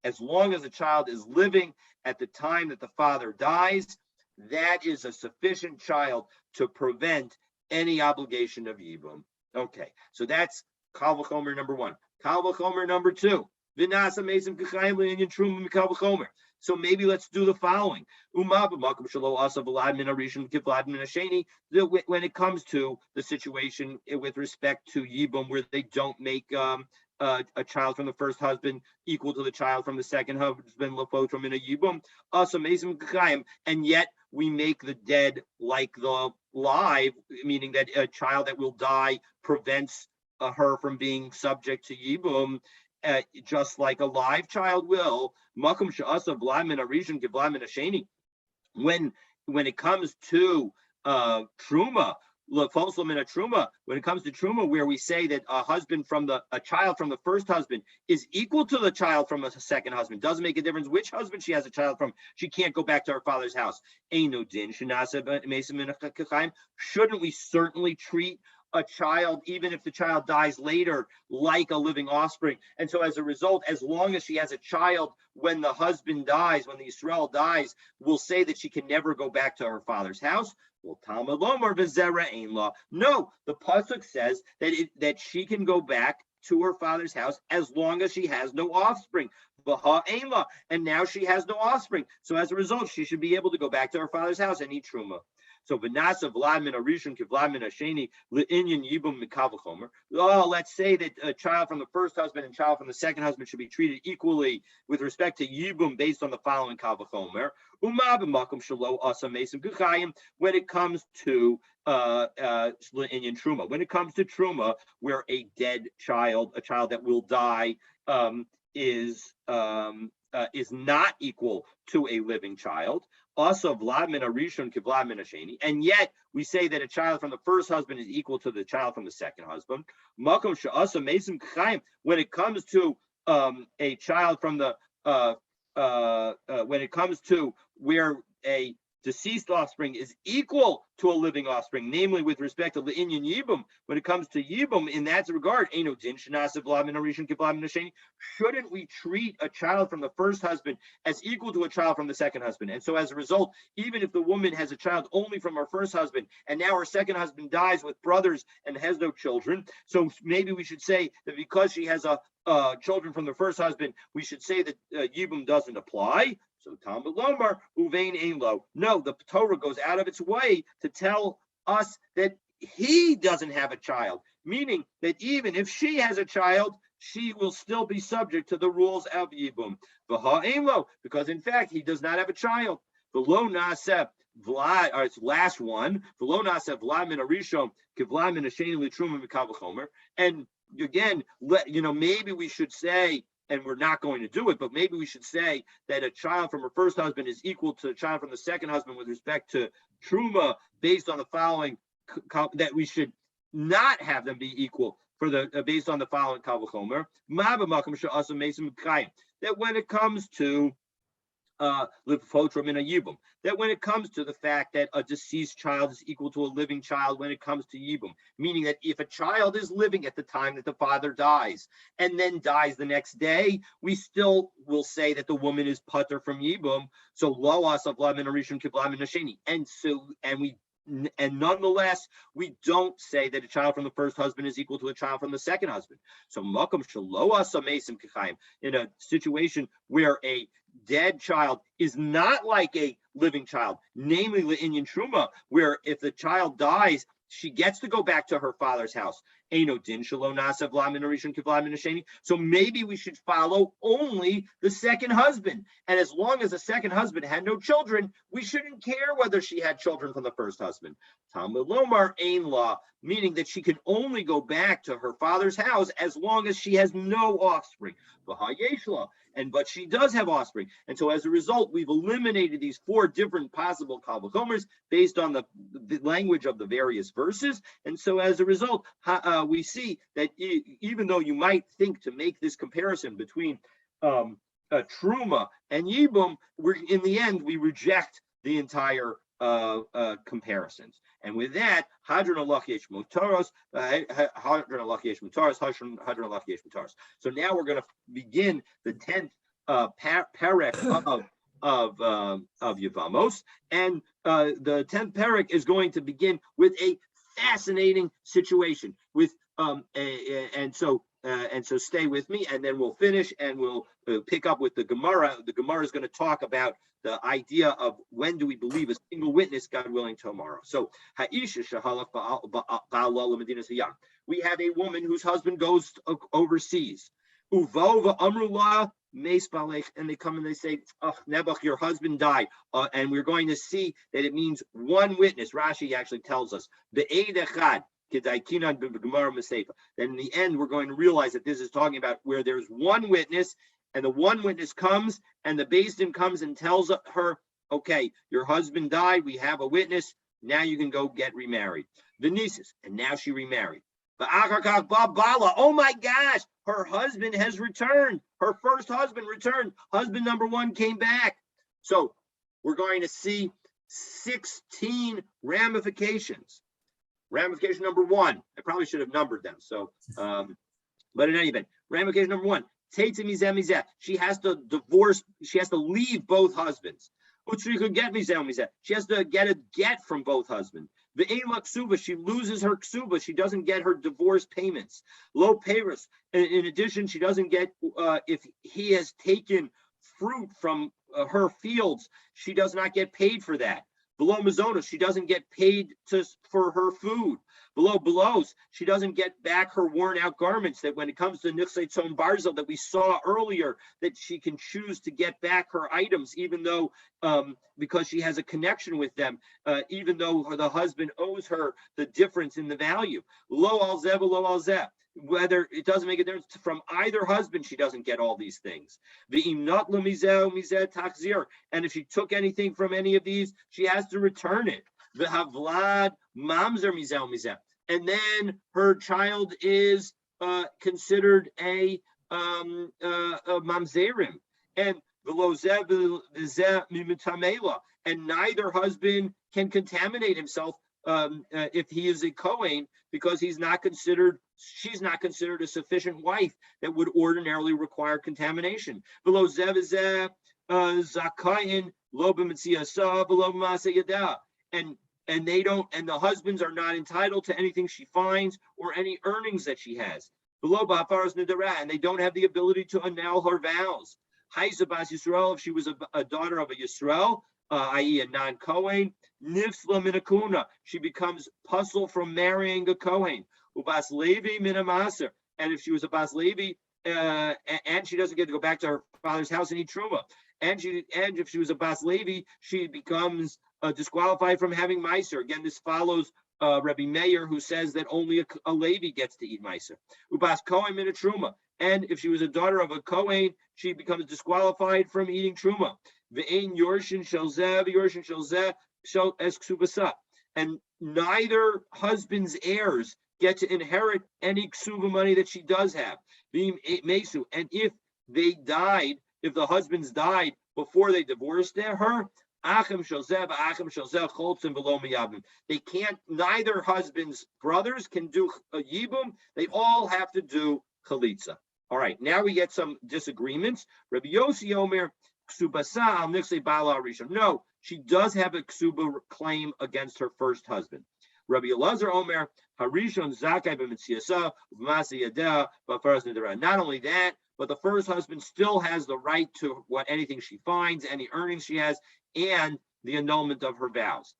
Speaker 1: as long as the child is living at the time that the father dies, that is a sufficient child to prevent any obligation of yibum. Okay, so that's kal v'chomer number one. Kal v'chomer number two. V'nasa mesim k'chayim l'inyan truma mikal v'chomer. So maybe let's do the following. When it comes to the situation with respect to yibum, where they don't make a child from the first husband equal to the child from the second husband, and yet we make the dead like the live, meaning that a child that will die prevents her from being subject to yibum, just like a live child will. When it comes to truma, when it comes to truma, where we say that a child from the first husband is equal to the child from a second husband, doesn't make a difference which husband she has a child from, she can't go back to her father's house. Shouldn't we certainly treat a child, even if the child dies later, like a living offspring? And so as a result, as long as she has a child when the husband dies, when the Yisrael dies, we'll say that she can never go back to her father's house. Well, Talmud Lomar v'zera ein la. No, the pasuk says that she can go back to her father's house as long as she has no offspring. V'ha ein la, and now she has no offspring. So as a result, she should be able to go back to her father's house and eat truma. So v'nasa vlad min harishon kivlad min hasheni le'inyan yibum mikal v'chomer. Oh, let's say that a child from the first husband and child from the second husband should be treated equally with respect to yibum based on the following kal v'chomer. When it comes to truma, when it comes to truma, where a dead child, a child that will die, is not equal to a living child. Also, Vlad min harishon kivlad min hasheni, and yet we say that a child from the first husband is equal to the child from the second husband. Makom she'asa mesim k'chayim. When it comes to a child from the when it comes to where a deceased offspring is equal to a living offspring, namely with respect to the Inyan Yibum, when it comes to Yibum in that regard, shouldn't we treat a child from the first husband as equal to a child from the second husband? And so as a result, even if the woman has a child only from her first husband, and now her second husband dies with brothers and has no children, so maybe we should say that because she has children from the first husband, we should say that Yibum doesn't apply. So Talmud Lomar, Uvein Ein Lo. No, the Torah goes out of its way to tell us that he doesn't have a child, meaning that even if she has a child, she will still be subject to the rules of Yibum. V'ha Ein Lo, because in fact he does not have a child. V'lo Naseh Vlad, or its last one, V'lo Naseh Vlad min Arishon Kivlad min Hasheni L'Truma Mikal V'Chomer. And again, maybe we should say, and we're not going to do it, but maybe we should say that a child from her first husband is equal to a child from the second husband with respect to Truma, based on the following, that we should not have them be equal based on the following Kal V'Chomer. That when it comes to that when it comes to the fact that a deceased child is equal to a living child when it comes to Yibum, meaning that if a child is living at the time that the father dies and then dies the next day, we still will say that the woman is putter from Yibum. So lo asav lamin arishon kiblamin hasheni, and nonetheless, we don't say that a child from the first husband is equal to a child from the second husband. So makom shaloa samesim kechayim, in a situation where a dead child is not like a living child, namely Le'inyan Truma, where if the child dies, she gets to go back to her father's house. So maybe we should follow only the second husband. And as long as the second husband had no children, we shouldn't care whether she had children from the first husband. Talmud Lomar Ein Law, meaning that she can only go back to her father's house as long as she has no offspring. But she does have offspring. And so as a result, we've eliminated these four different possible Kal V'Chomers based on the language of the various verses. And so as a result, we see that even though you might think to make this comparison between Truma and Yibum, in the end, we reject the entire comparisons. And with that, Hadron Allah Yesh Mutaros, Hadron Allah Yesh Mutaros, Hadron Allah Yesh Mutaros. So now we're going to begin the 10th parak of Yevamos, and the 10th parak is going to begin with a fascinating situation. And so stay with me, and then we'll finish, and we'll pick up with the Gemara. The Gemara is going to talk about the idea of when do we believe a single witness, God willing, tomorrow. So, Ha'isha shahalach ba'ala l'medinas hayam. We have a woman whose husband goes overseas. Uvova amrullah meis balech, and they come and they say, "Oh, Nebuch, your husband died," and we're going to see that it means one witness. Rashi actually tells us be'ed echad. Then in the end, we're going to realize that this is talking about where there's one witness, and the one witness comes, and the Beis Din comes and tells her, okay, your husband died, we have a witness, now you can go get remarried. Venices, and now she remarried. Oh my gosh, her husband has returned. Her first husband returned. Husband number one came back. So we're going to see 16 ramifications. Ramification number one, I probably should have numbered them. So, but in any event, ramification number one, she has to divorce, she has to leave both husbands. She has to get a get from both husbands. She loses her ksuba. She doesn't get her divorce payments. Low payers. In addition, she doesn't get, if he has taken fruit from her fields, she does not get paid for that. Below Mazonos, she doesn't get paid for her food. Below, she doesn't get back her worn out garments. That when it comes to Nichsei Tzon Barzel that we saw earlier, that she can choose to get back her items, even though, because she has a connection with them, even though the husband owes her the difference in the value. Lo al zeh, lo al zeh. Whether it doesn't make a difference from either husband, she doesn't get all these things. And if she took anything from any of these, she has to return it. And then her child is considered a mamzerim. And And neither husband can contaminate himself if he is a Kohen, because she's not considered a sufficient wife that would ordinarily require contamination. And they don't, and the husbands are not entitled to anything she finds or any earnings that she has. And they don't have the ability to annul her vows. If she was a daughter of a Yisrael, i.e. a non-Kohen, nifsla minakuna, she becomes puzzle from marrying a Kohen. Ubas Levi minamaser, and if she was a Bas Levi, and she doesn't get to go back to her father's house and eat truma, and if she was a Bas Levi, she becomes disqualified from having Meiser. Again, this follows Rabbi Meir, who says that only a Levi gets to eat Meiser. Ubas Kohen min truma, and if she was a daughter of a Kohen, she becomes disqualified from eating truma. Ve'ein yorshin shel zeh v'yorshin shel zeh shel es ksubasa, and neither husband's heirs get to inherit any ksuba money that she does have. And if they died, if the husbands died before they divorced her, they can't, neither husband's brothers can do a yibum, they all have to do chalitza. All right, now we get some disagreements. Rabbi Yossi Omer, ksubasa al nixle bala rishon. No, she does have a ksuba claim against her first husband. Rabbi Elazar Omer, harishon zakai b'mitziasa v'masi yadeh b'faras nidara. Not only that, but the first husband still has the right to anything she finds, any earnings she has, and the annulment of her vows.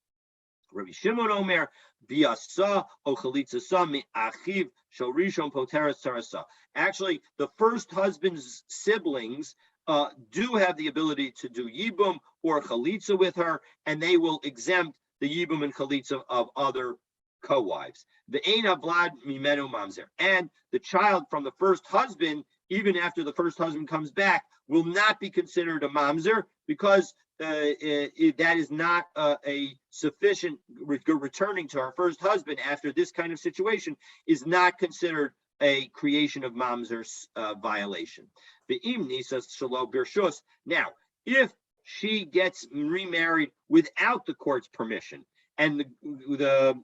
Speaker 1: Rabbi Shimon Omer, biasa o chalitza sa mi achiv shel rishon poteres tarasa. Actually, the first husband's siblings do have the ability to do yibum or chalitza with her, and they will exempt the yibum and chalitza of other co-wives. The Eina Vlad Mimenu Mamzer, and the child from the first husband, even after the first husband comes back, will not be considered a mamzer, because that is not a sufficient returning to her first husband after this kind of situation is not considered a creation of mamzer's violation. The Imni says Shalom Birshus. Now, if she gets remarried without the court's permission, and the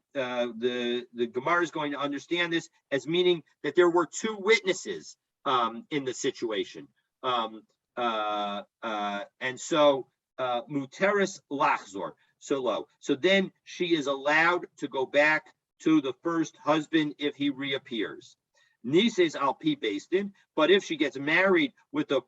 Speaker 1: Gemara is going to understand this as meaning that there were two witnesses in the situation, and so muteris lachzor so then she is allowed to go back to the first husband if he reappears. Nises al pi based, but if she gets married with the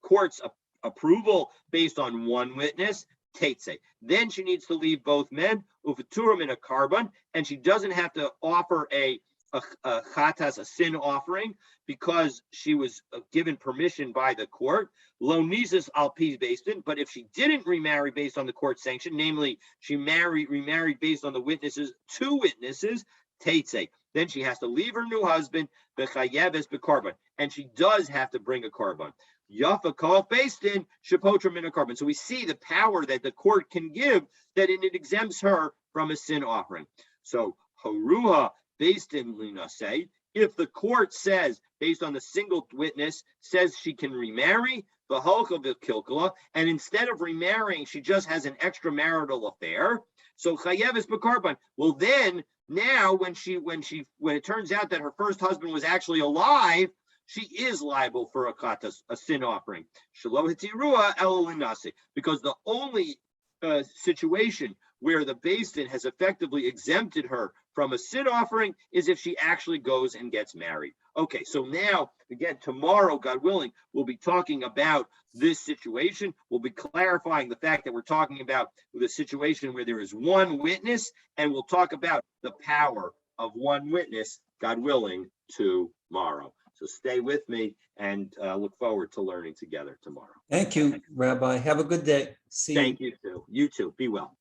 Speaker 1: court's approval based on one witness, Teitze. Then she needs to leave both men, ufaturim in a carbon, and she doesn't have to offer a chatas, a sin offering, because she was given permission by the court. Lo nisus al pi based, but if she didn't remarry based on the court sanction, namely she remarried based on the two witnesses, Teitze. Then she has to leave her new husband, bechayeves bekarban, and she does have to bring a carbon. Yafa kol based in shapotrim in a carbon. So we see the power that the court can give, that it exempts her from a sin offering. So haruha based in lina say, if the court says based on the single witness says she can remarry, the halcha v'kilkala, and instead of remarrying she just has an extramarital affair, so chayeves bekarban. Well, then now when it turns out that her first husband was actually alive, she is liable for a sin offering. Because the only situation where the Beis Din has effectively exempted her from a sin offering is if she actually goes and gets married. Okay, so now, again, tomorrow, God willing, we'll be talking about this situation. We'll be clarifying the fact that we're talking about the situation where there is one witness, and we'll talk about the power of one witness, God willing, tomorrow. So stay with me, and look forward to learning together tomorrow.
Speaker 2: Thank you, Rabbi. Have a good day. See you.
Speaker 1: Thank you too. You too. Be well.